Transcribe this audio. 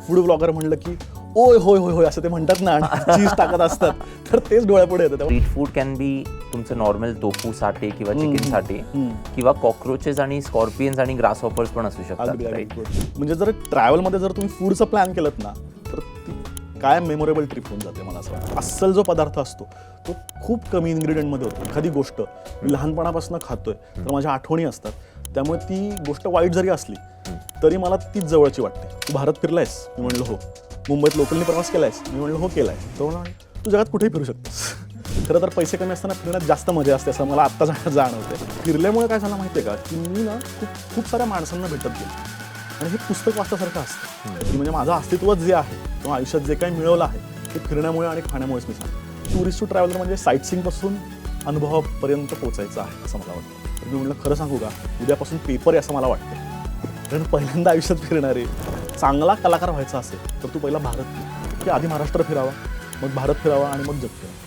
Food blogger म्हणलं की ओय होय होय होय असं ते म्हणतात ना आणि चीज टाकत असतात, तर तेच डोळ्यापुढे येतं. स्ट्रीट फूड कॅन बी तुमचं नॉर्मल टोफू साठे किंवा चिकन साठे किंवा कॉक्रोचेस आणि स्कॉर्पियन्स आणि ग्रास हॉपर्स पण असू शकतात. अगदी right? म्हणजे जर ट्रॅव्हलमध्ये जर तुम्ही फूडचा प्लॅन केलं ना तर ती काय मेमोरेबल ट्रिप होऊन जाते. मला असं वाटतं अस्सल जो पदार्थ असतो तो खूप कमी इन्ग्रेडियंटमध्ये होतो. एखादी गोष्ट मी लहानपणापासून खातोय तर माझ्या आठवणी असतात, त्यामुळे ती गोष्ट वाईट जरी असली तरी मला तीच जवळची वाटते. तू भारत फिरलायस? मी म्हणलं हो. मुंबईत लोकलने प्रवास केलायस? मी म्हणलं हो केलाय. तो म्हणला तू जगात कुठेही फिरू शकतोस. खरं तर पैसे कमी असताना फिरण्यात जास्त मजा असते असं मला आत्ता जाणवते. फिरल्यामुळे काय झालं माहिती आहे का की मी ना खूप साऱ्या माणसांना भेटत गेलो आणि हे पुस्तक वाचल्यासारखं असतं की म्हणजे माझं अस्तित्व जे आहे किंवा आयुष्यात जे काही मिळवलं आहे ते फिरण्यामुळे आणि खाण्यामुळेच मी सांगतो. टुरिस्ट टू ट्रॅव्हलर म्हणजे साईट सीइंगपासून अनुभवापर्यंत पोहोचायचं आहे असं मला वाटतं. तर मी म्हणलं खरं सांगू का उद्यापासून पेपर आहे असं मला वाटतं. कारण पहिल्यांदा आयुष्यात फिरणारे चांगला कलाकार व्हायचा असेल तर तू पहिला भारत फिर, की आधी महाराष्ट्र फिरावा, मग भारत फिरावा आणि मग जग फिरावा.